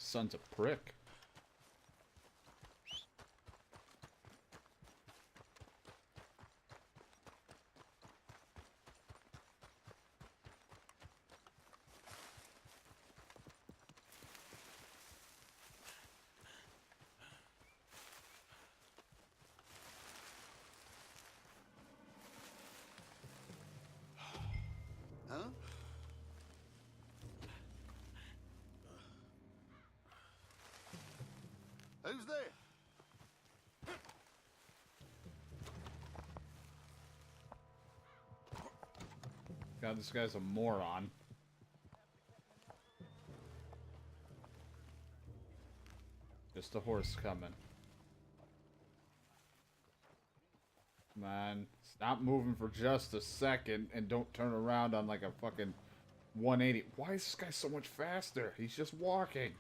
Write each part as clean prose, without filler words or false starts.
Son's a prick. Huh? Who's there? God, this guy's a moron. Just a horse coming. Man, stop moving for just a second and don't turn around on like a fucking 180. Why is this guy so much faster? He's just walking.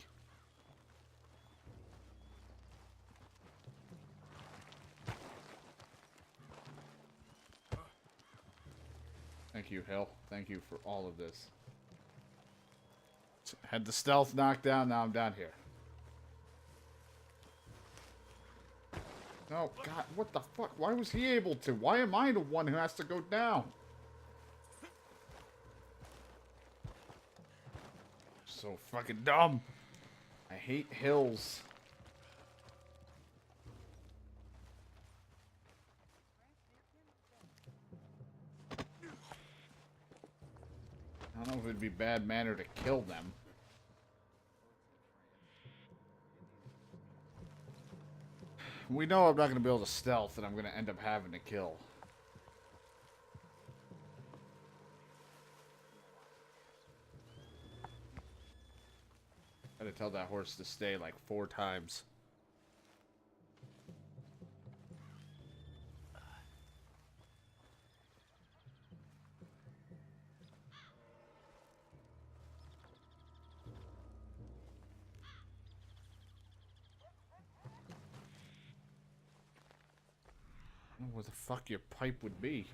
Thank you, Hill. Thank you for all of this. Had the stealth knocked down, now I'm down here. No, God, what the fuck? Why was he able to? Why am I the one who has to go down? So fucking dumb. I hate hills. I don't know if it'd be bad manner to kill them. We know I'm not going to be able to stealth, and I'm going to end up having to kill. I had to tell that horse to stay like 4 times. I don't know where the fuck your pipe would be.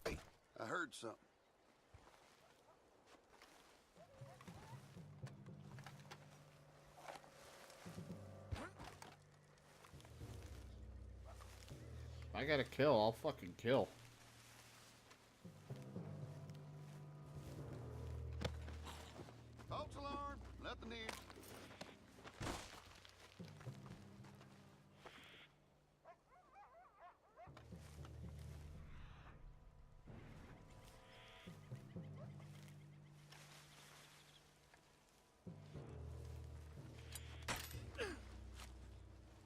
Hey, I heard something. If I gotta kill, I'll fucking kill. False alarm. Nothing here.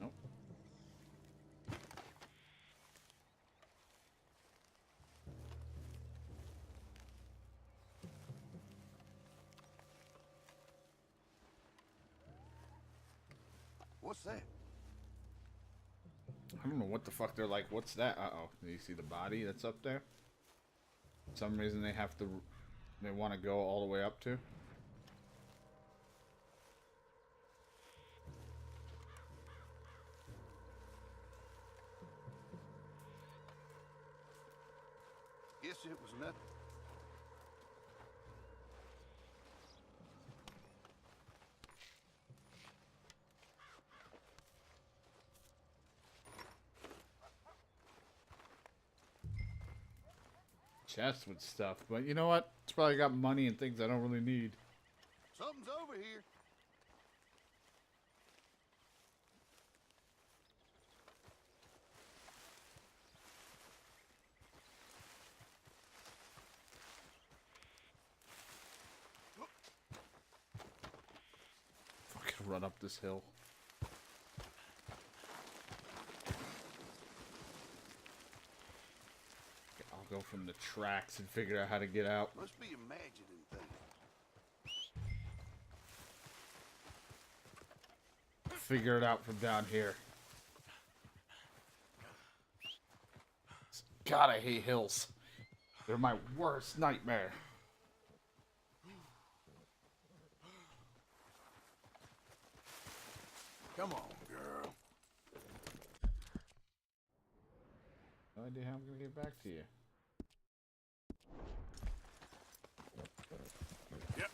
Nope. What's that? I don't know what the fuck they're like. What's that? Uh-oh. Do you see the body that's up there? For some reason they have to... They want to go all the way up to? Guess it was nothing. Chest with stuff. But you know what? It's probably got money and things I don't really need. Something's over here. Fucking run up this hill. Okay, I'll go from the tracks and figure out how to get out. Must be imagining things. Figure it out from down here. God, I hate hills. They're my worst nightmare. Come on, girl. No idea how I'm gonna get back to you. Yep.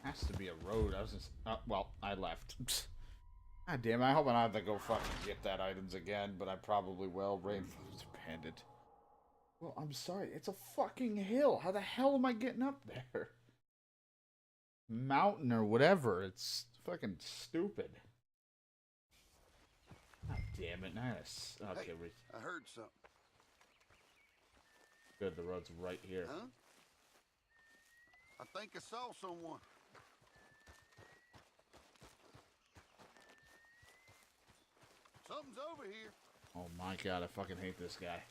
Has to be a road. I was just. Well, I left. God damn it. I hope I don't have to go fucking get that items again, but I probably will. Rainfow's Bandit. Well, I'm sorry. It's a fucking hill. How the hell am I getting up there? Mountain or whatever. It's fucking stupid. God damn it. Nice. Okay, Hey, I heard something. good. The road's right here. Huh? I think I saw someone. Something's over here. Oh my god, I fucking hate this guy.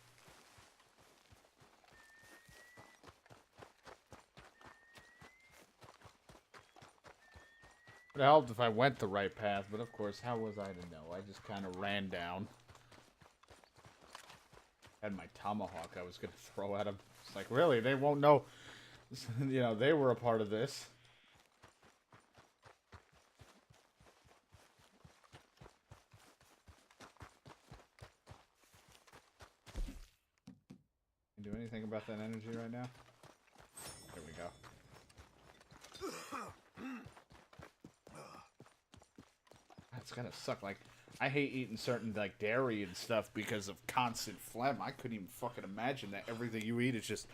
It helped if I went the right path, but of course, how was I to know? I just kind of ran down. Had my tomahawk I was going to throw at him. It's like, really? They won't know. You know, they were a part of this. Can you do anything about that energy right now? There we go. That's gotta suck. Like, I hate eating certain, like, dairy and stuff because of constant phlegm. I couldn't even fucking imagine that everything you eat is just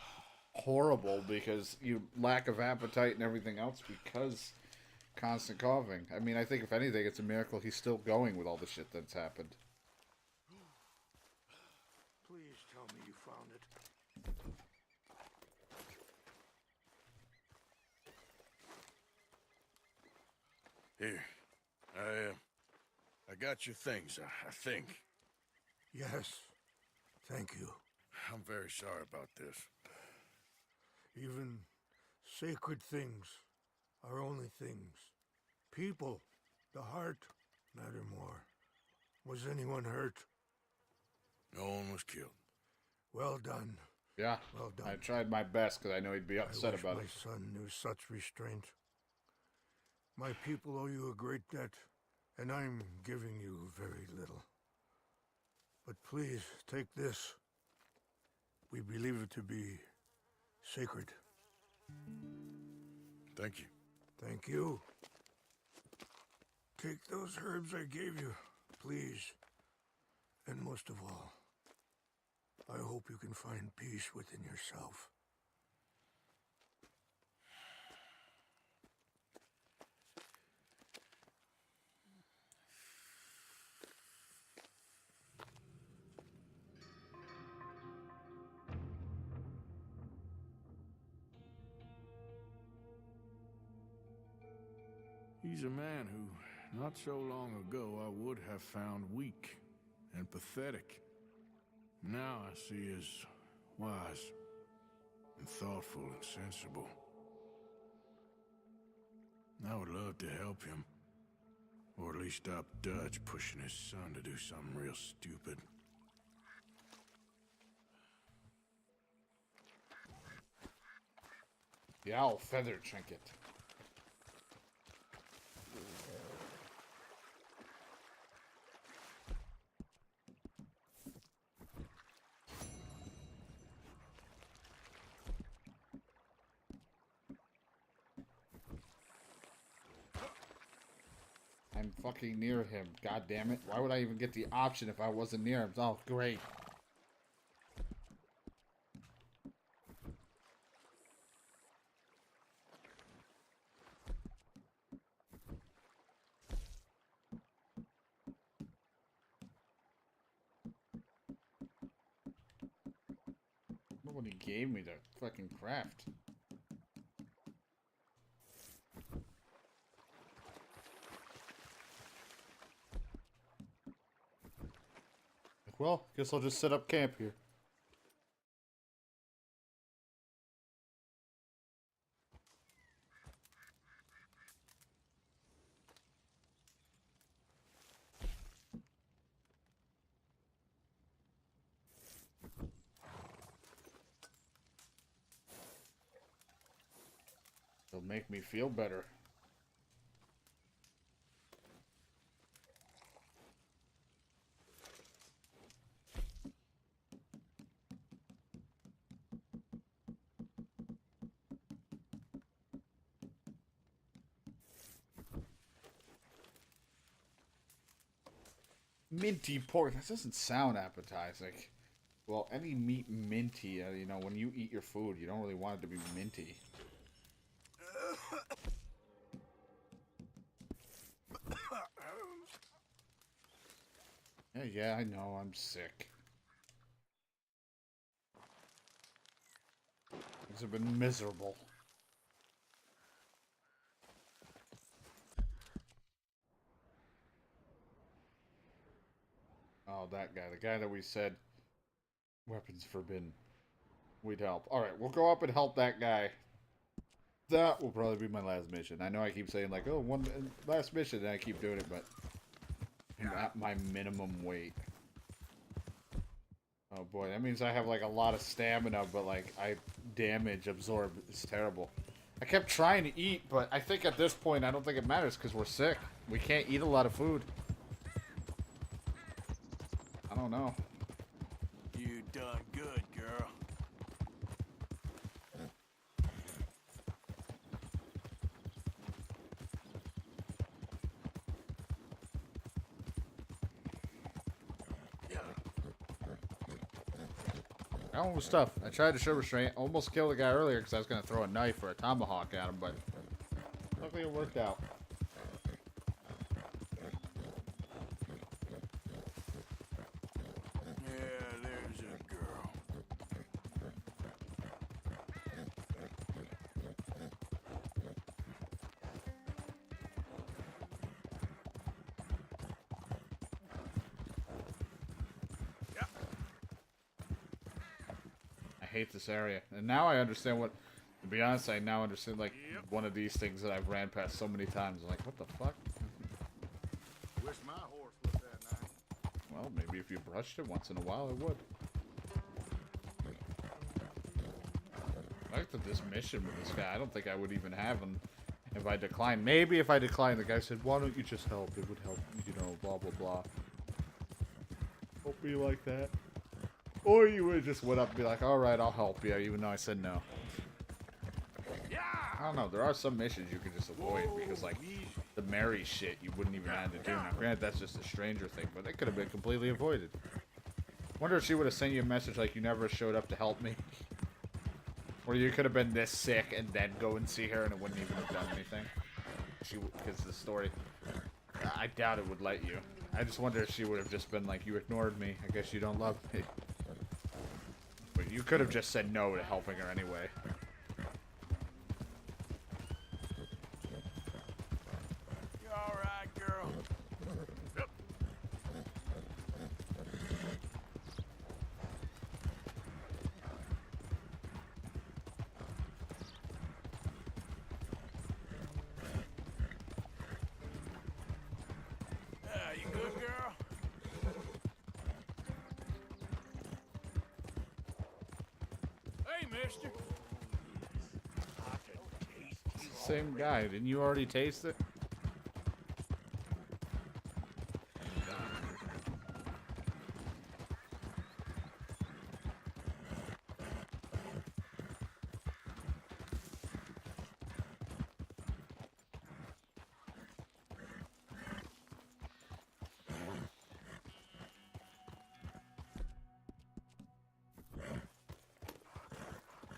horrible because you lack of appetite and everything else because constant coughing. I mean, I think if anything, it's a miracle he's still going with all the shit that's happened. Please tell me you found it. Here, I got your things, I think. Yes, thank you. I'm very sorry about this. Even sacred things are only things. People, the heart, matter more. Was anyone hurt? No one was killed. Well done. Yeah, Well done. I tried my best because I know he'd be upset I wish about my it. son knew such restraint. My people owe you a great debt, and I'm giving you very little. But please, take this. We believe it to be sacred. Thank you. Thank you. Take those herbs I gave you, please. And most of all, I hope you can find peace within yourself. He's a man who, not so long ago, I would have found weak and pathetic. Now I see as wise and thoughtful and sensible. I would love to help him, or at least stop Dutch pushing his son to do something real stupid. The owl feather trinket. I'm fucking near him. God damn it. Why would I even get the option if I wasn't near him? Oh, great. Nobody gave me the fucking craft. Well, guess I'll just set up camp here. It'll make me feel better. Minty pork. That doesn't sound appetizing. Well, any meat minty, you know, when you eat your food, you don't really want it to be minty. Yeah, I know, I'm sick. Things have been miserable. Oh, that guy. The guy that we said, weapons forbidden. We'd help. Alright, we'll go up and help that guy. That will probably be my last mission. I know I keep saying, like, oh, one last mission, and I keep doing it, but I'm at my minimum weight. Oh boy, that means I have, like, a lot of stamina, but, like, damage absorbed is terrible. I kept trying to eat, but I think at this point, I don't think it matters, because we're sick. We can't eat a lot of food. I don't know. You done good, girl. That one was tough. I tried to show restraint. Almost killed the guy earlier because I was going to throw a knife or a tomahawk at him, but luckily it worked out. Yeah, there's a girl. I hate this area. And now I understand what, to be honest, I now understand, like, one of these things that I've ran past so many times. I'm like, what the fuck? Wish my horse was that nice. Well, maybe if you brushed it once in a while, it would. I like that this mission with this guy, I don't think I would even have him if I declined. Maybe if I declined, the guy said, why don't you just help? It would help, you know, blah, blah, blah. Don't be like that. Or you would have just went up and be like, alright, I'll help you, even though I said no. I don't know, there are some missions you can just avoid because, like, the Mary shit you wouldn't even have to do. Now, granted, that's just a stranger thing, but it could have been completely avoided. Wonder if she would have sent you a message like, you never showed up to help me. Or you could have been this sick and then go and see her and it wouldn't even have done anything. Because the story, I doubt it would let you. I just wonder if she would have just been like, you ignored me, I guess you don't love me. But you could have just said no to helping her anyway. You alright, girl? Yep. You good, girl? Hey, mister. Same guy, didn't you already taste it?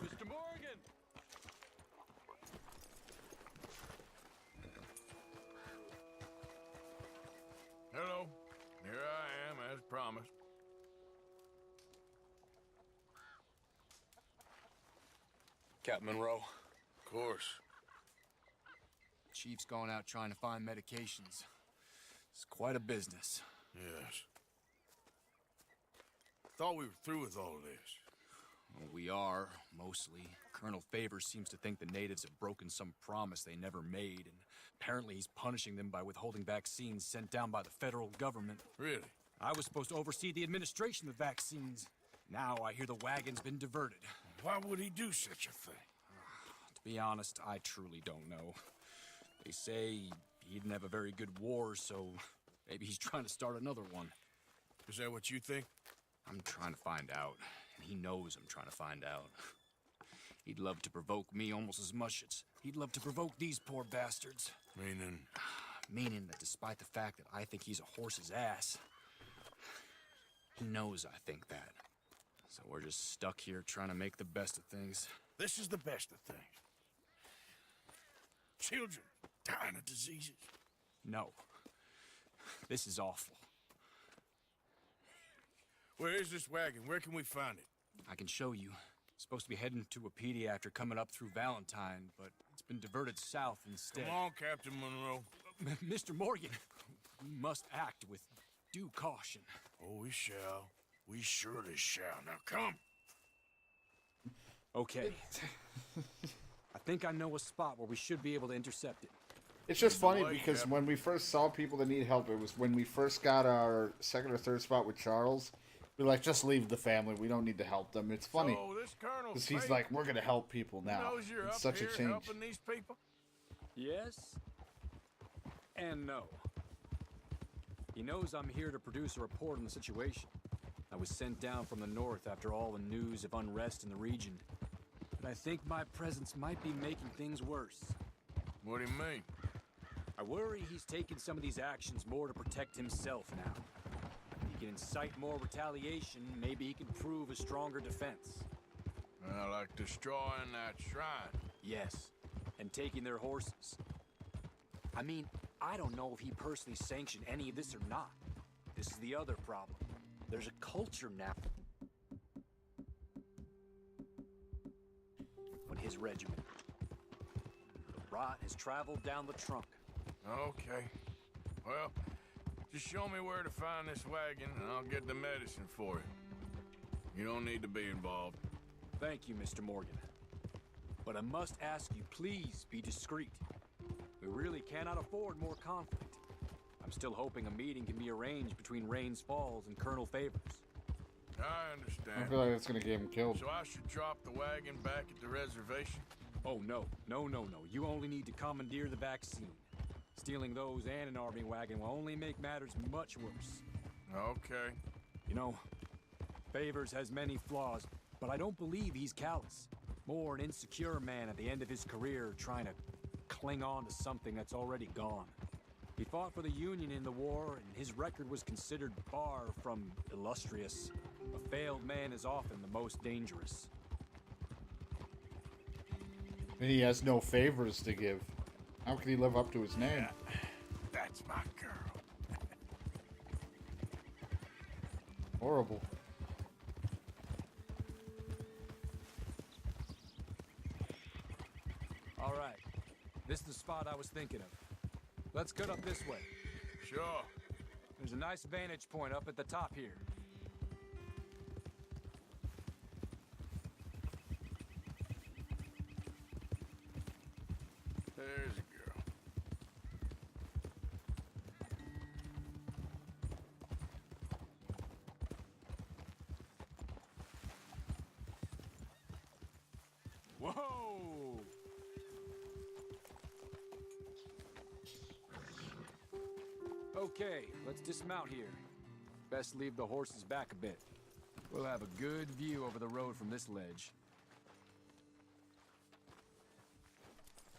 Mr. Morgan! Hello. Here I am, as promised. Captain Monroe, Of course. Chief's gone out trying to find medications. It's quite a business. Yes. Thought we were through with all of this. Well, we are, mostly. Colonel Favors seems to think the natives have broken some promise they never made, and apparently he's punishing them by withholding vaccines sent down by the federal government. Really? I was supposed to oversee the administration of vaccines. Now I hear the wagon's been diverted. Why would he do such a thing? To Be honest, I truly don't know. They say he didn't have a very good war, so maybe he's trying to start another one. Is that what you think? I'm trying to find out, and he knows I'm trying to find out. He'd love to provoke me almost as much as he'd love to provoke these poor bastards. Meaning? Meaning that despite the fact that I think he's a horse's ass, he knows I think that. So we're just stuck here trying to make the best of things. This is the best of things. Children dying of diseases. No. This is awful. Where is this wagon? Where can we find it? I can show you. It's supposed to be heading to a PD after coming up through Valentine, but it's been diverted south instead. Come on, Captain Monroe. Mr. Morgan, we must act with due caution. Oh, we shall. We surely shall. Now come. Okay. I think I know a spot where we should be able to intercept it. It's just funny way, because Captain. when we first saw people that need help, it was when we first got our second or third spot with Charles. We're like, just leave the family. We don't need to help them. It's funny So this Colonel because he's Fate like, we're gonna help people now. knows you're It's up such here a change. helping these people. Yes and no. He knows I'm here to produce a report on the situation. I was sent down from the north after all the news of unrest in the region. But I think my presence might be making things worse. What do you mean? I worry he's taking some of these actions more to protect himself now. If he can incite more retaliation, maybe he can prove a stronger defense. Like destroying that shrine. Yes, and taking their horses. I mean, I don't know if he personally sanctioned any of this or not. This is the other problem. There's a culture now. When his regiment. The rot has traveled down the trunk. Okay. Well, just show me where to find this wagon and I'll get the medicine for you. You don't need to be involved. Thank you, Mr. Morgan. But I must ask you, please be discreet. We really cannot afford more conflict. I'm still hoping a meeting can be arranged between Rains Falls and Colonel Favors. I I understand. feel like it's gonna get him killed. So I should drop the wagon back at the reservation? Oh, no. No, no, no. You only need to commandeer the vaccine. Stealing those and an army wagon will only make matters much worse. Okay. You know, Favors has many flaws, but I don't believe he's callous. More an insecure man at the end of his career trying to cling on to something that's already gone. He fought for the Union in the war, and his record was considered far from illustrious. A failed man is often the most dangerous. And he has no favors to give. How can he live up to his name? That's my girl. Horrible. All right. This is the spot I was thinking of. Let's cut up this way. Sure. There's a nice vantage point up at the top here. There's a girl. Whoa! Okay, let's dismount here. Best leave the horses back a bit. We'll have a good view over the road from this ledge.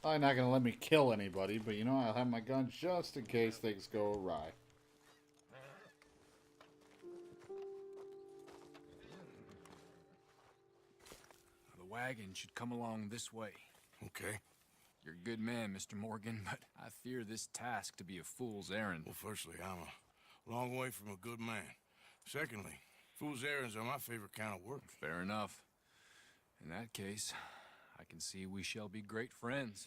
Probably not gonna let me kill anybody, but you know, I'll have my gun just in case things go awry. The wagon should come along this way. Okay. You're a good man, Mr. Morgan, but I fear this task to be a fool's errand. Well, firstly, I'm a long way from a good man. Secondly, fool's errands are my favorite kind of work. Fair enough. In that case, I can see we shall be great friends.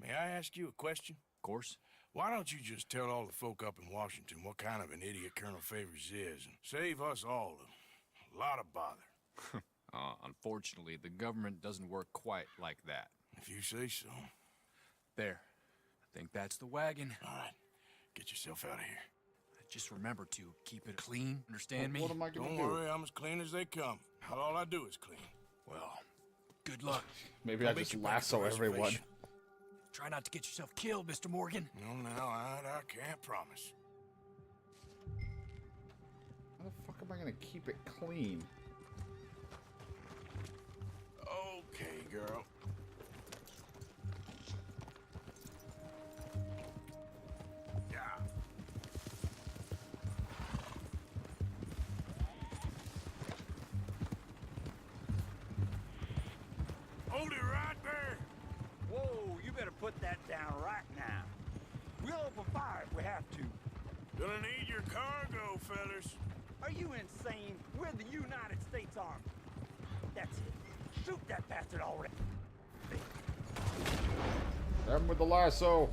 May I ask you a question? Of course. Why don't you just tell all the folk up in Washington what kind of an idiot Colonel Favors is and save us all a lot of bother? Unfortunately, the government doesn't work quite like that. If you say so. There. I think that's the wagon. All right. Get yourself out of here. Just remember to keep it clean. Understand me? What am I gonna Don't do? worry, I'm as clean as they come. All I do is clean. Well, Good luck. Maybe I just lasso everyone. Try not to get yourself killed, Mr. Morgan. No, I can't promise. How the fuck am I gonna keep it clean? Okay, girl. Yeah. Hold it right there. Whoa, you better put that down right now. We'll open fire if we have to. Gonna need your cargo, fellas. Are you insane? We're the United States Army. That's it. Shoot that bastard already. Them with the lasso.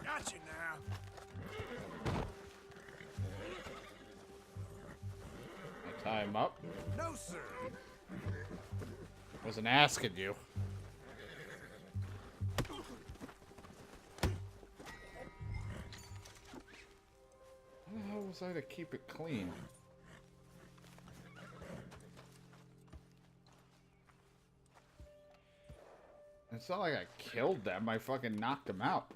Got you now. Tie him up. No, sir. Wasn't asking you. How was I to keep it clean? It's not like I killed them. I fucking knocked them out.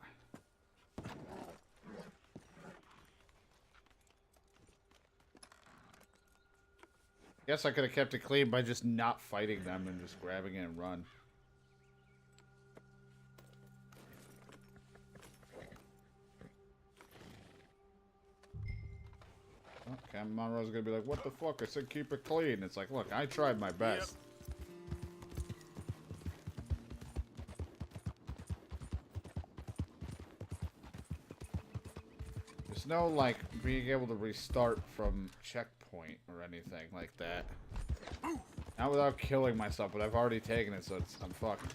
Guess I could have kept it clean by just not fighting them and just grabbing it and run. Okay, Monroe's gonna be like, what the fuck? I said keep it clean. It's like, look, I tried my best. There's no, like, being able to restart from checkpoint or anything like that. Not without killing myself, but I've already taken it, so I'm fucked.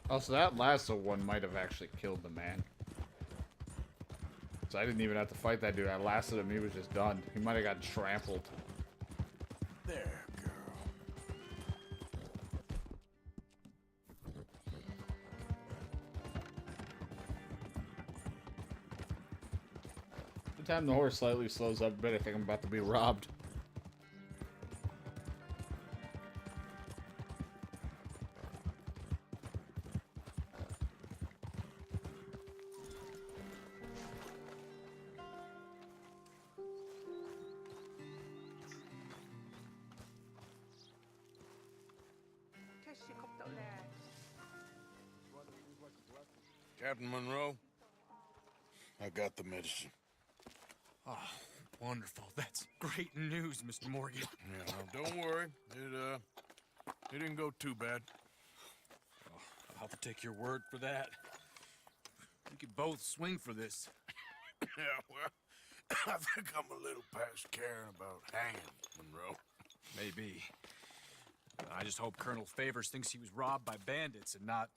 Also, that lasso one might have actually killed the man. So I didn't even have to fight that dude. I lassoed him, he was just done. He might have got trampled. There, girl. Every time the horse slightly slows up a bit, I think I'm about to be robbed. Captain Monroe, I got the medicine. Oh, wonderful. That's great news, Mr. Morgan. Yeah, no, don't worry. It didn't go too bad. Oh, I'll have to take your word for that. We could both swing for this. Yeah, well, I think I'm a little past caring about hanging, Monroe. Maybe. I just hope Colonel Favors thinks he was robbed by bandits and not...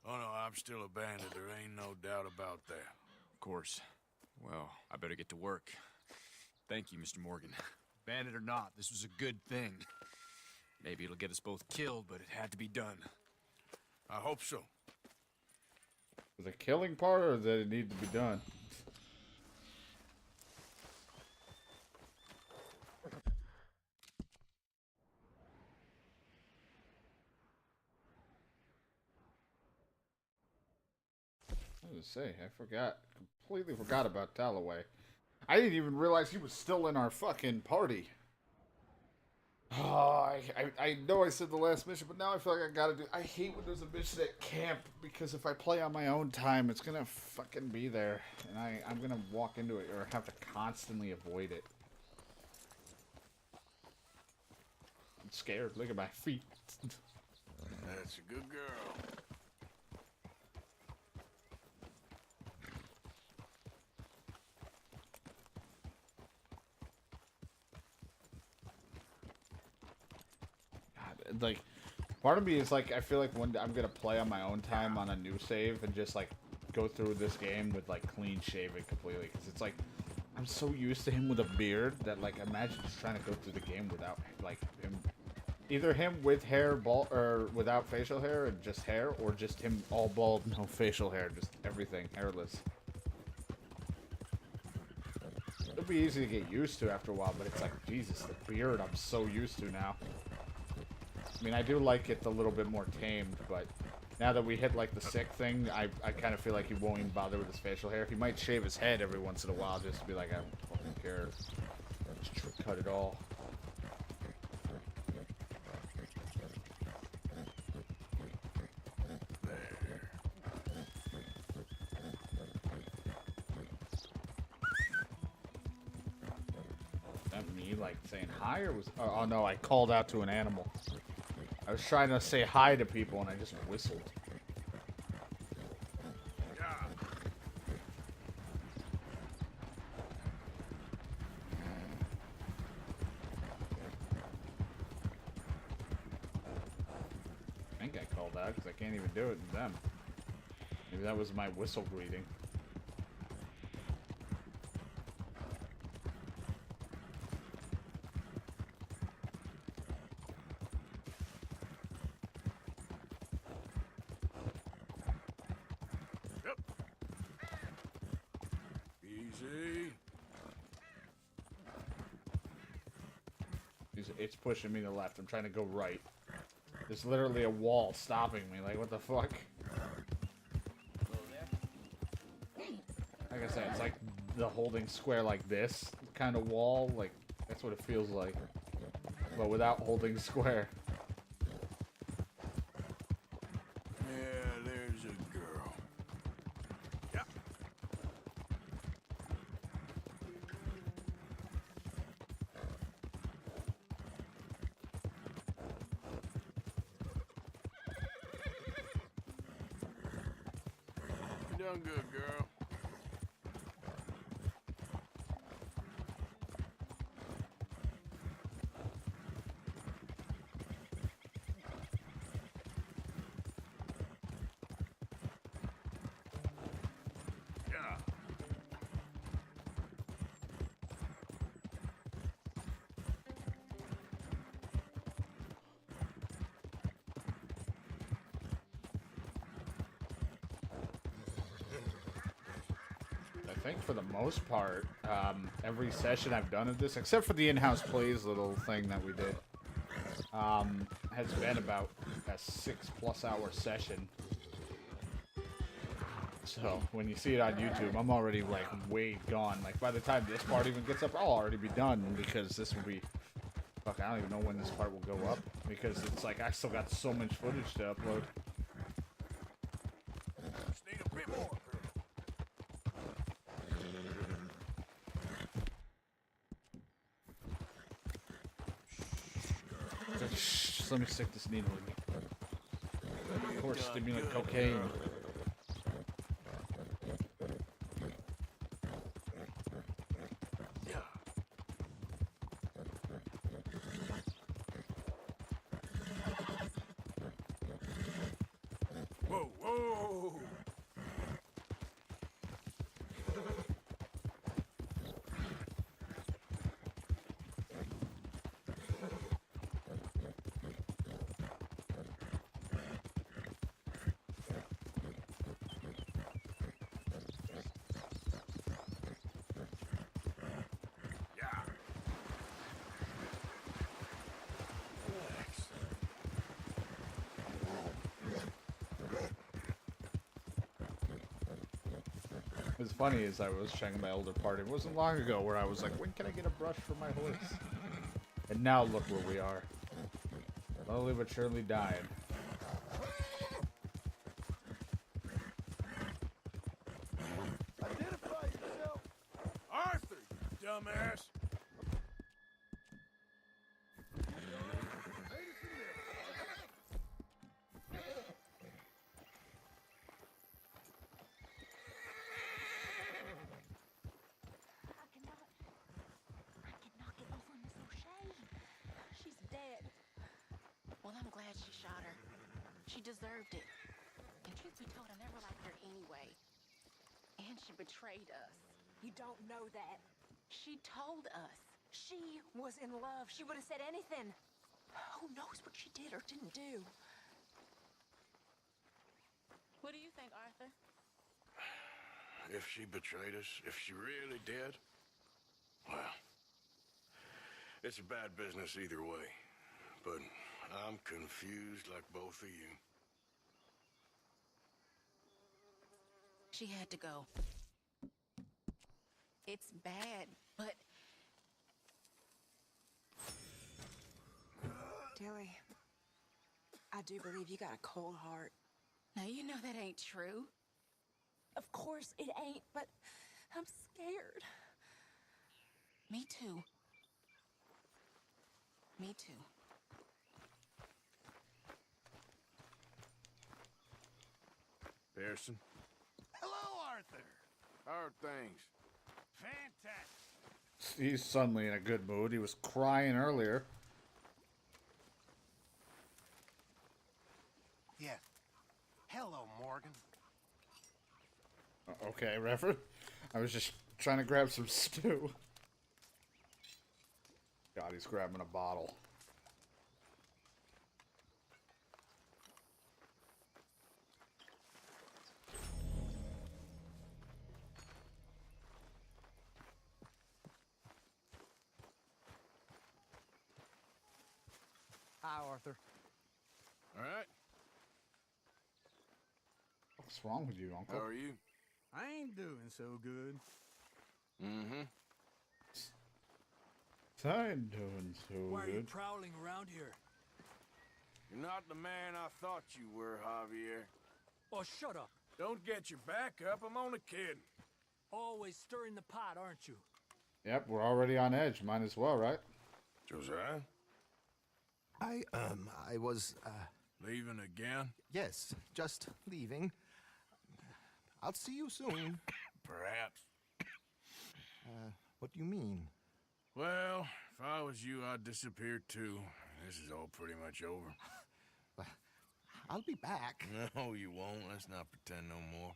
Oh, no, I'm still a bandit. There ain't no doubt about that. Of course. Well, I better get to work. Thank you, Mr. Morgan. Bandit or not, this was a good thing. Maybe it'll get us both killed, but it had to be done. I hope so. The killing part, or did it need to be done? I was gonna say, completely forgot about Talloway. I didn't even realize he was still in our fucking party. Oh, I know I said the last mission, but now I feel like I gotta do... I hate when there's a mission at camp, because if I play on my own time, it's gonna fucking be there. And I'm gonna walk into it, or have to constantly avoid it. I'm scared. Look at my feet. That's a good girl. like, part of me is like, I feel like one day I'm gonna play on my own time on a new save and just like go through this game with like clean shaven completely, because it's like I'm so used to him with a beard that like imagine just trying to go through the game without like him, either him with hair bald or without facial hair and just hair, or just him all bald, no facial hair, just everything hairless. It'll be easy to get used to after a while, but it's like, Jesus, the beard I'm so used to now. I mean, I do like it a little bit more tamed, but now that we hit, like, the sick thing, I kind of feel like he won't even bother with his facial hair. He might shave his head every once in a while just to be like, I don't fucking care. Just cut it all. Like saying hi, or was oh no, I called out to an animal. I was trying to say hi to people and I just whistled. I think I called out because I can't even do it to them. Maybe that was my whistle greeting. It's pushing me to the left. I'm trying to go right. There's literally a wall stopping me. Like, what the fuck? Like I said, it's like the holding square like this kind of wall. Like, that's what it feels like. But without holding square. Yeah, there's a girl. Yeah. You done good, girl. I think for the most part, every session I've done of this, except for the in-house plays little thing that we did, has been about a 6+ hour session. So when you see it on YouTube, I'm already like way gone. Like by the time this part even gets up, I'll already be done, because this will be, fuck, I don't even know when this part will go up, because it's like I still got so much footage to upload. Just need a bit more, Shh, let me stick this needle in me. Of course, stimulant cocaine. Whoa, whoa! What's funny is I was checking my older part. It wasn't long ago where I was like, when can I get a brush for my horse? And now look where we are. Slowly but surely dying. Identify yourself! Arthur, you dumbass! I cannot get over Miss O'Shea. She's dead. Well, I'm shot her. She deserved it. And truth be told, I never liked her anyway. And she betrayed us. You don't know that. She told us. She was in love. She would have said anything. Who knows what she did or didn't do? What do you think, Arthur? If she betrayed us, if she really did, well, it's a bad business either way. But I'm confused like both of you. She had to go. It's bad, but... Tilly, I do believe you got a cold heart. Now, you know that ain't true. Of course it ain't, but I'm scared. Me too. Me too. Pearson, Hello, Arthur. how are things? Fantastic. He's suddenly in a good mood. He was crying earlier. Yes. Hello, Morgan. Okay, Reverend. I was just trying to grab some stew. God, he's grabbing a bottle. Hi, Arthur. All right, What's wrong with you, Uncle? how are you? I ain't doing so good. Mm-hmm. I ain't doing so Why are you good. prowling around here? You're not the man I thought you were, Javier. Oh, shut up. Don't get your back up, I'm only kidding. Always stirring the pot, aren't you? Yep, we're already on edge. Might as well, right? Josiah? I was, Leaving again? yes, just leaving. I'll see you soon. Perhaps. What do you mean? Well, if I was you, I'd disappear too. This is all pretty much over. I'll be back. No, you won't. Let's not pretend no more.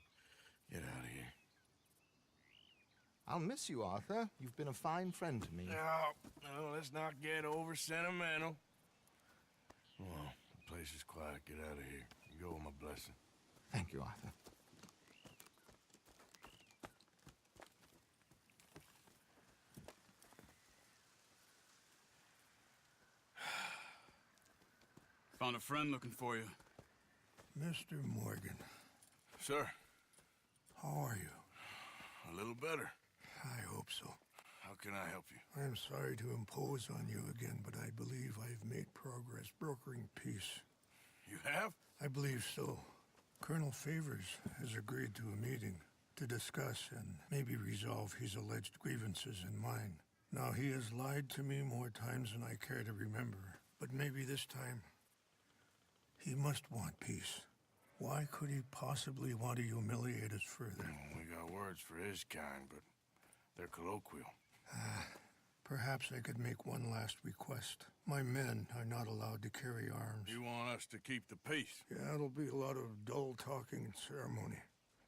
Get out of here. I'll miss you, Arthur. You've been a fine friend to me. No, let's not get over sentimental. Well, the place is quiet. Get out of here. You go with my blessing. Thank you, Arthur. Found a friend looking for you. Mr. Morgan, Sir, how are you? a little better. I hope so. How can I help you? I am sorry to impose on you again, but I believe I've made progress brokering peace. You have? I believe so. Colonel Favors has agreed to a meeting to discuss and maybe resolve his alleged grievances and mine. Now, he has lied to me more times than I care to remember, but maybe this time he must want peace. Why could he possibly want to humiliate us further? We got words for his kind, but they're colloquial. Perhaps I could make one last request. My men are not allowed to carry arms. You want us to keep the peace? Yeah, it'll be a lot of dull talking and ceremony.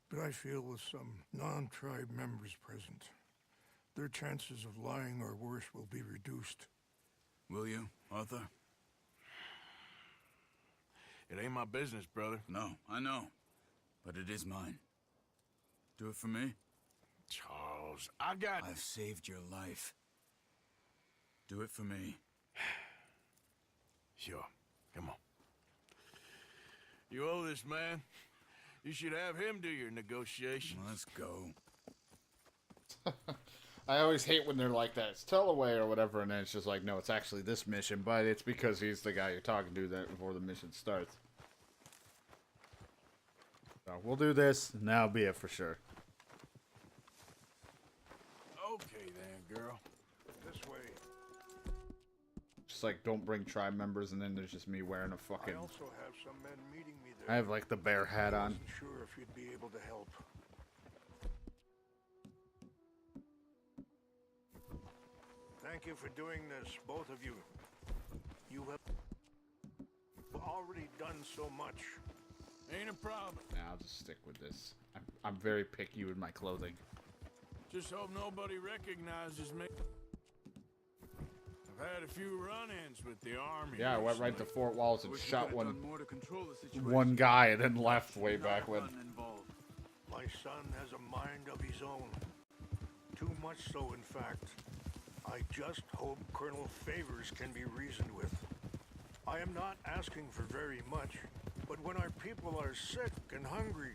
But I feel with some non-tribe members present, their chances of lying or worse will be reduced. Will you, Arthur? It ain't my business, brother. No, I know. But it is mine. Do it for me? Charles, I got... I've saved your life. Do it for me. Sure. Come on. You owe this man. You should have him do your negotiations. Let's go. I always hate when they're like that. It's tell away or whatever, and then it's just like, no, it's actually this mission, but it's because he's the guy you're talking to that before the mission starts. So we'll do this, and that'll be it for sure. Okay then, girl. This way. Just like, don't bring tribe members, and then there's just me wearing a I fucking... also have some men meeting me there. I have like the bear hat I on. wasn't sure if you'd be able to help. Thank you for doing this, both of you. You have already done so much. Ain't a problem. Nah, I'll just stick with this. I'm very picky with my clothing. Just hope nobody recognizes me. I've had a few run-ins with the army. Yeah, I went right to recently. Fort Walls and Wish we shot could've one done more to control the situation. one guy and then left way Not back when. fun involved. My son has a mind of his own. Too much so, in fact. I just hope Colonel Favors can be reasoned with. I am not asking for very much, but when our people are sick and hungry,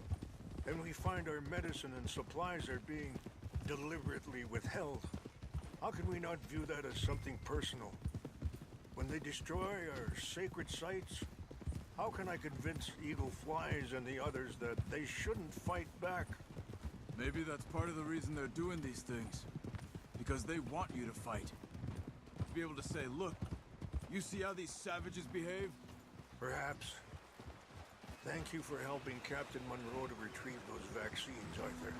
and we find our medicine and supplies are being deliberately withheld, how can we not view that as something personal? When they destroy our sacred sites, how can I convince Eagle Flies and the others that they shouldn't fight back? Maybe that's part of the reason they're doing these things. Because they want you to fight. To be able to say, look, you see how these savages behave? Perhaps. Thank you for helping Captain Monroe to retrieve those vaccines, Arthur.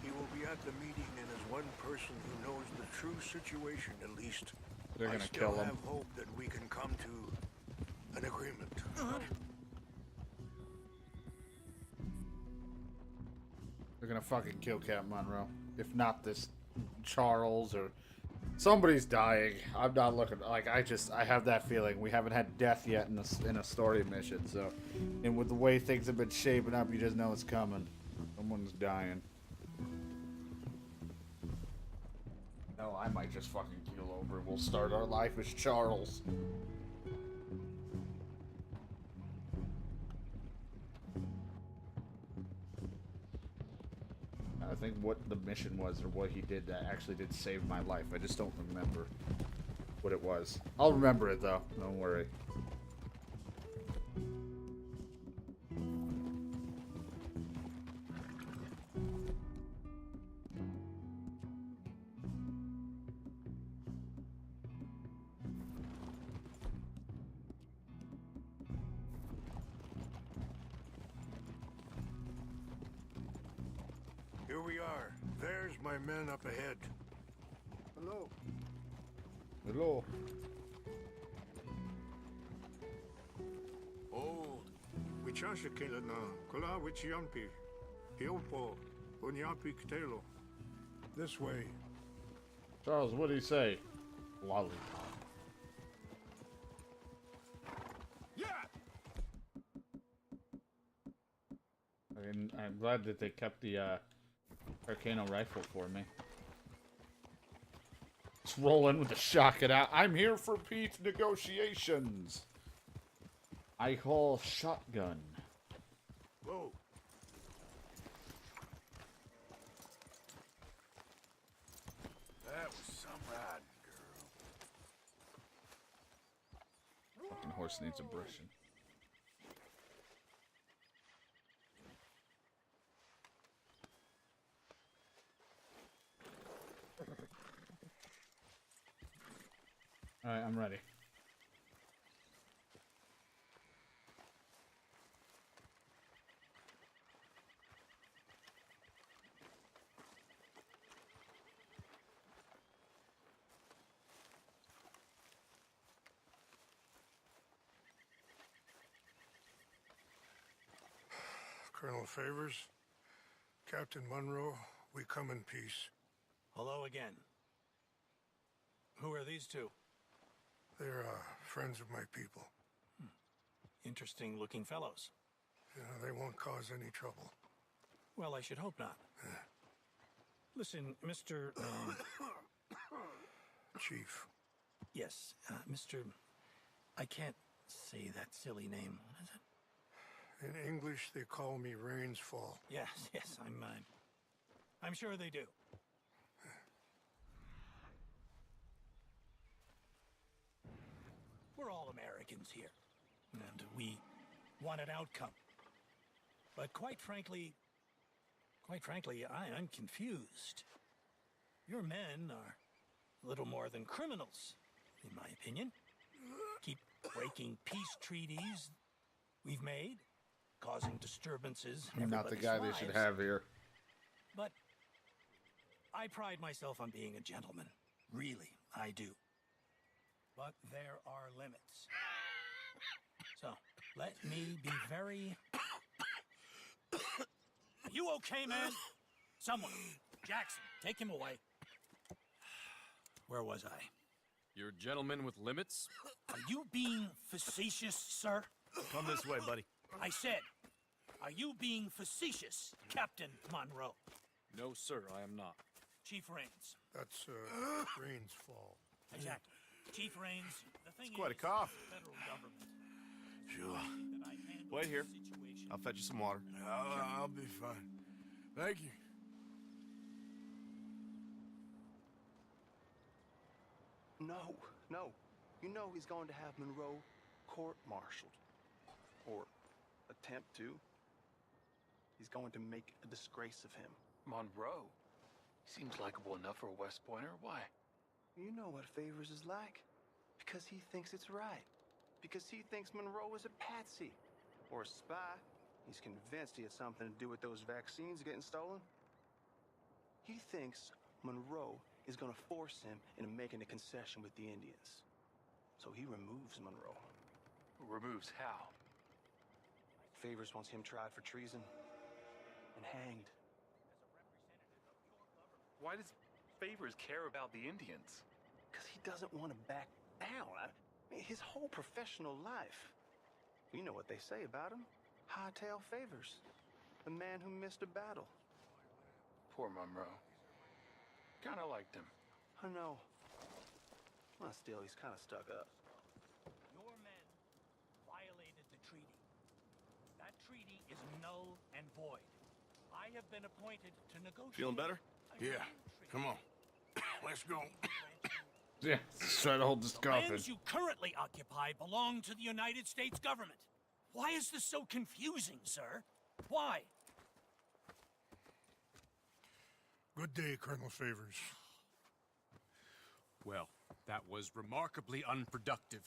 He will be at the meeting and is one person who knows the true situation, at least. They're gonna I still kill him. have hope that we can come to an agreement. They're gonna fucking kill Captain Monroe. If not this Charles or somebody's dying. I'm not looking like I have that feeling. We haven't had death yet in a story mission, so and with the way things have been shaping up, you just know it's coming. Someone's dying. No, I might just fucking keel over. We'll start our life as Charles. I think what the mission was or what he did that actually did save my life. I just don't remember what it was. I'll remember it though. Don't worry. Here we are. There's my men up ahead. Hello. Hello. Oh, Wichasha na kola wichiampi. Hiopo, unyapi ktelo. This way. Charles, what did he say? Lollipop. Yeah. And I'm glad that they kept the Arcano rifle for me. Let's roll in with the shotgun out. I'm here for peace negotiations. I call shotgun. Whoa. That was some riding, girl. Fucking horse needs a brushing. Alright, I'm ready. Colonel Favors, Captain Monroe, we come in peace. Hello again. Who are these two? They're friends of my people. Interesting looking fellows. Yeah, they won't cause any trouble. Well, I should hope not. Listen, Mr. Chief. Yes, Mr. I can't say that silly name. What is it? In English, they call me Rains Fall. Yes, I'm sure they do. We're all Americans here, and we want an outcome. But quite frankly, I'm confused. Your men are little more than criminals, in my opinion. Keep breaking peace treaties we've made, causing disturbances in I'm not the everybody's guy they lives. should have here. But I pride myself on being a gentleman. Really, I do. But there are limits. So, let me be very... You okay, man? Someone. Jackson, take him away. Where was I? You're a gentleman with limits? Are you being facetious, sir? Come this way, buddy. I said, are you being facetious, Captain Monroe? No, sir, I am not. Chief Raines. That's, Rain's fault. Exactly. Chief Raines, the thing Quite a is, cough. the federal government. Sure. That I handle Wait here. the situation. I'll fetch you some water. I'll be fine. Thank you. No. You know he's going to have Monroe court-martialed. Or attempt to. He's going to make a disgrace of him. Monroe? Seems likable enough for a West Pointer. Why? You know what Favors is like. Because he thinks it's right. Because he thinks Monroe is a patsy. Or a spy. He's convinced he had something to do with those vaccines getting stolen. He thinks Monroe is going to force him into making a concession with the Indians. So he removes Monroe. Removes how? Favors wants him tried for treason and hanged. Why does Favors care about the Indians? Because he doesn't want to back down. I mean, his whole professional life. You know what they say about him. Hightail Favors. The man who missed a battle. Poor Monroe. Kinda liked him. I know. Well, still, he's kind of stuck up. Your men violated the treaty. That treaty is null and void. I have been appointed to negotiate. Feeling better? Yeah. Come on. Let's go. Yeah, let's try to hold this The cough in. lands you currently occupy belong to the United States government. Why is this so confusing, sir? Why? Good day, Colonel Favors. Well, that was remarkably unproductive.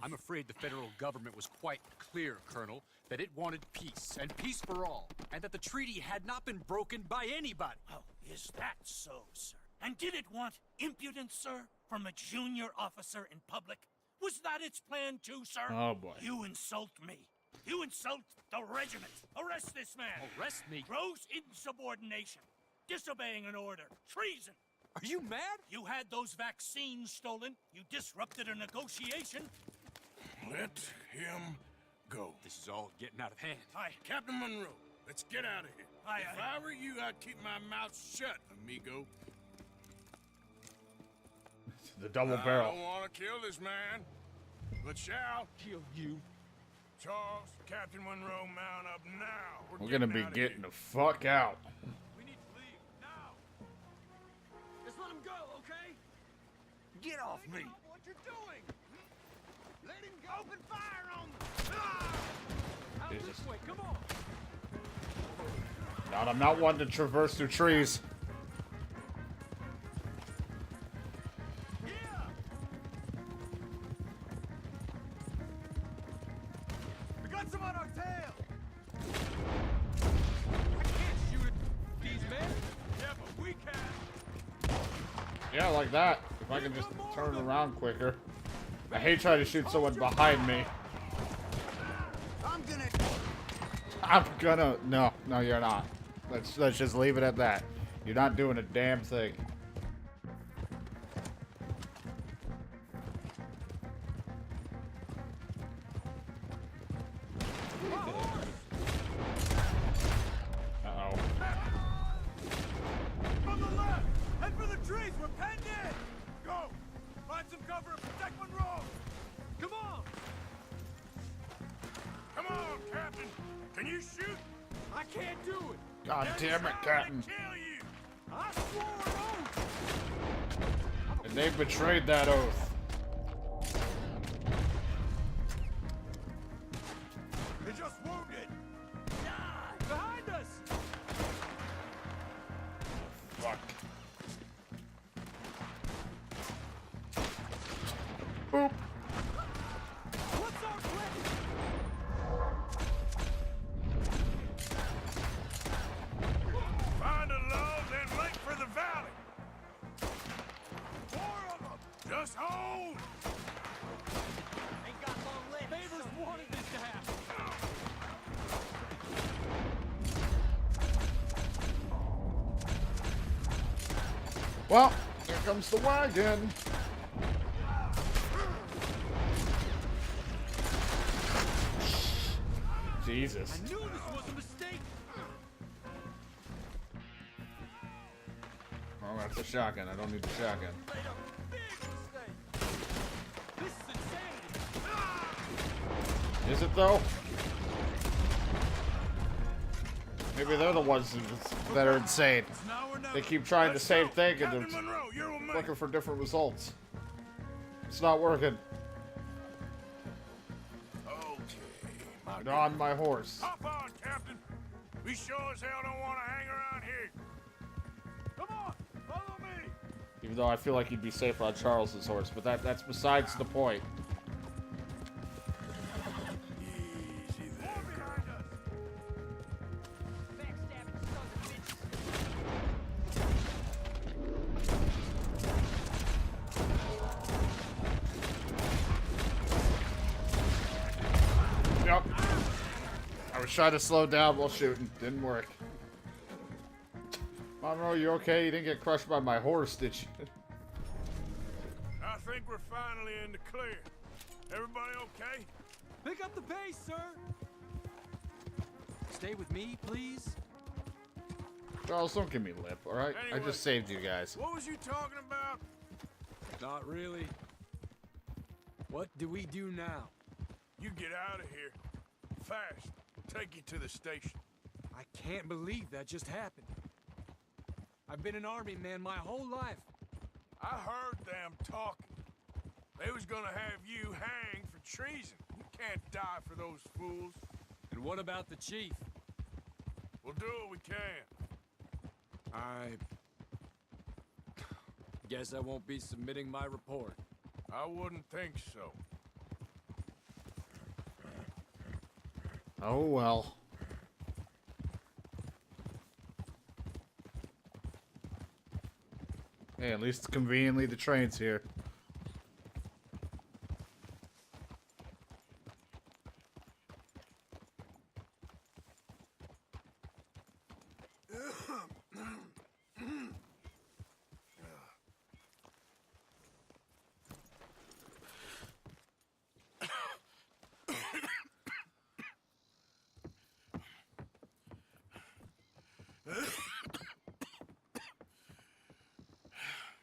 I'm afraid the federal government was quite clear, Colonel, that it wanted peace, and peace for all, and that the treaty had not been broken by anybody. Oh, is that so, sir? And did it want impudence, sir, from a junior officer in public? Was that its plan too, sir? Oh, boy. You insult me. You insult the regiment. Arrest this man. Arrest me? Gross insubordination. Disobeying an order. Treason. Are you mad? You had those vaccines stolen. You disrupted a negotiation. Let him go. This is all getting out of hand. Aye. Captain Monroe, let's get out of here. Aye, If aye. I were you, I'd keep my mouth shut, amigo. The double I barrel. don't want to kill this man, but shall. Kill you. Charles, Captain Monroe, mount up now. We're gonna be out of getting here. the fuck out. We need to leave, now! Just let him go, okay? Get off me! What you're doing! Let him go! Open fire on them! Out Jesus. this way, come on! God, I'm not one to traverse through trees. Yeah! We got some on our tail! I can't shoot at these men! Yeah, but we can! Yeah, like that. If I can just turn around quicker. I hate trying to shoot someone behind me. I'm gonna. No, you're not. Let's just leave it at that. You're not doing a damn thing. Uh-oh. From the left! Head for the trees! We're penned in! Go! Find some cover and protect Monroe! Come on! Come on, Captain. Can you shoot? I can't do it! God damn it, Captain. Kill you. I swore an oath! And they betrayed that oath. They're just wounded! Behind us! Fuck. Boop. What's our plan? Find a log, then make for the valley. 4 of them! Just hold. Ain't got long legs. Favors wanted this to happen. Well, here comes the wagon. Jesus. I knew this was a mistake. Oh, that's a shotgun. I don't need the shotgun. This is insanity. Is it though? Maybe they're the ones that are insane. They keep trying the same thing and they're looking for different results. It's not working. Get on my horse. Hop on, Captain. We sure as hell don't want to hang around here. Come on, follow me. Even though I feel like he'd be safer on Charles's horse, but that's besides the point. Easy there. More behind us. Yep. I was trying to slow down while shooting. Didn't work. Monroe, you okay? You didn't get crushed by my horse, did you? I think we're finally in the clear. Everybody okay? Pick up the pace, sir. Stay with me, please. Charles, don't give me lip, alright? Anyway, I just saved you guys. What was you talking about? Not really. What do we do now? You get out of here. Fast. Take you to the station. I can't believe that just happened. I've been an army man my whole life. I heard them talking. They was gonna have you hanged for treason. You can't die for those fools. And what about the chief? We'll do what we can. I guess I won't be submitting my report. I wouldn't think so. Oh well. Hey, at least conveniently the train's here.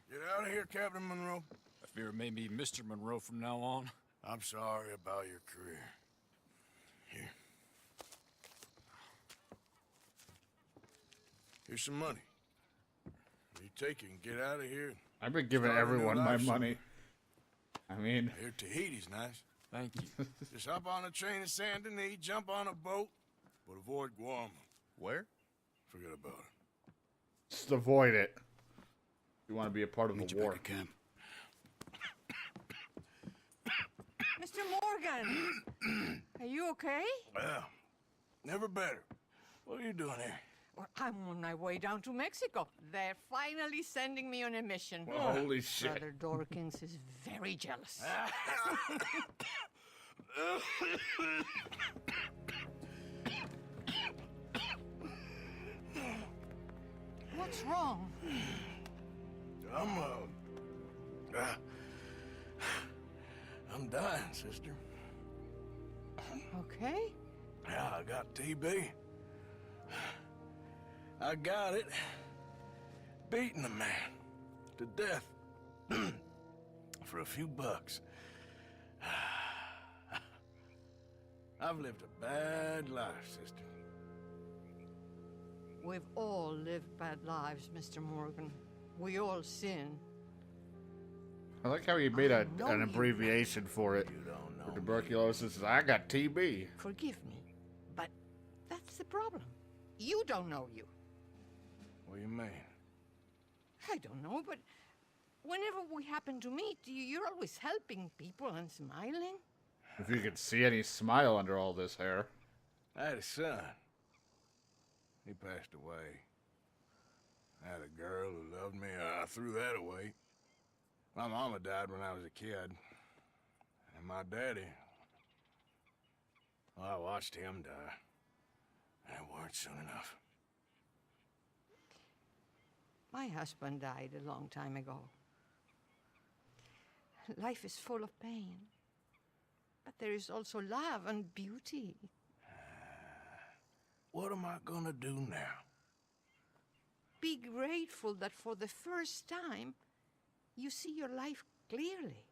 Get out of here, Captain Monroe. I fear it may be Mr. Monroe from now on. I'm sorry about your career. Here. Here's some money. You take it and get out of here. I've been giving Start a new everyone my life money. I mean... Here, Tahiti's nice. Thank you. Just hop on a train to Saint Denis, jump on a boat, but avoid Guam. Where? Forget about it. Just avoid it. If you want to be a part of the war. Back at camp. Mr. Morgan! Are you okay? Well, never better. What are you doing here? Well, I'm on my way down to Mexico. They're finally sending me on a mission. Holy shit. Brother Dorkins is very jealous. What's wrong? I'm dying, sister. Okay. Yeah, I got TB. I got it. Beating a man to death for a few bucks. I've lived a bad life, sister. We've all lived bad lives, Mr. Morgan. We all sin. I like how he made an abbreviation for it. For tuberculosis. I got TB. Forgive me, but that's the problem. You don't know you. What do you mean? I don't know, but whenever we happen to meet, you're always helping people and smiling. If you could see any smile under all this hair. I had a son. He passed away. I had a girl who loved me. I threw that away. My mama died when I was a kid. And my daddy, well, I watched him die. And it weren't soon enough. My husband died a long time ago. Life is full of pain. But there is also love and beauty. What am I gonna do now? Be grateful that for the first time, you see your life clearly.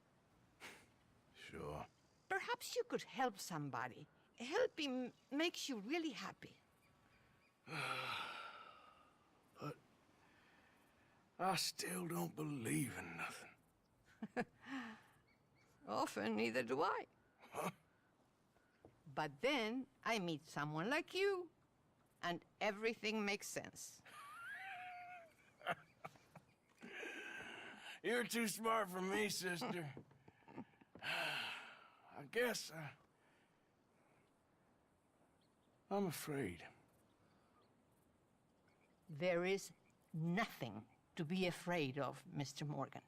Sure. Perhaps you could help somebody. Helping makes you really happy. But I still don't believe in nothing. Often, neither do I. But then I meet someone like you, and everything makes sense. You're too smart for me, sister. I guess I'm afraid. There is nothing to be afraid of, Mr. Morgan.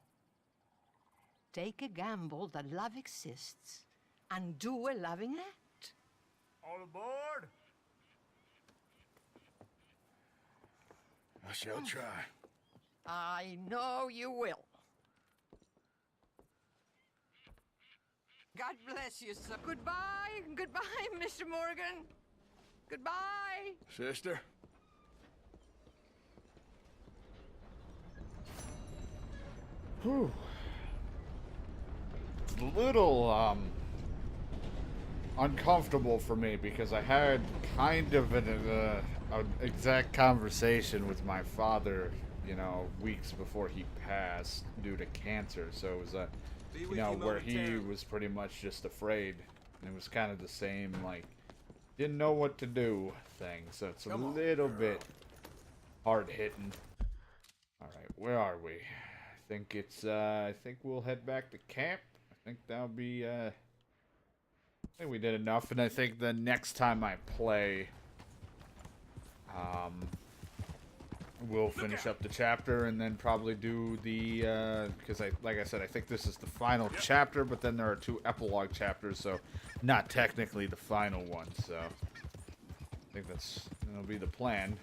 Take a gamble that love exists and do a loving act. All aboard! I shall try. I know you will. God bless you, sir. Goodbye. Goodbye, Mr. Morgan. Goodbye. Sister? Whew. It's a little, uncomfortable for me because I had kind of an exact conversation with my father, you know, weeks before he passed due to cancer. So it was you know, where he was pretty much just afraid. And it was kind of the same, like, didn't know what to do thing. So it's a little bit hard hitting. Alright, where are we? I think it's, I think we'll head back to camp. I think that'll be, I think we did enough. And I think the next time I play, we'll finish up the chapter and then probably do the, because like I said, I think this is the final chapter, but then there are 2 epilogue chapters, so not technically the final one, so I think that'll be the plan.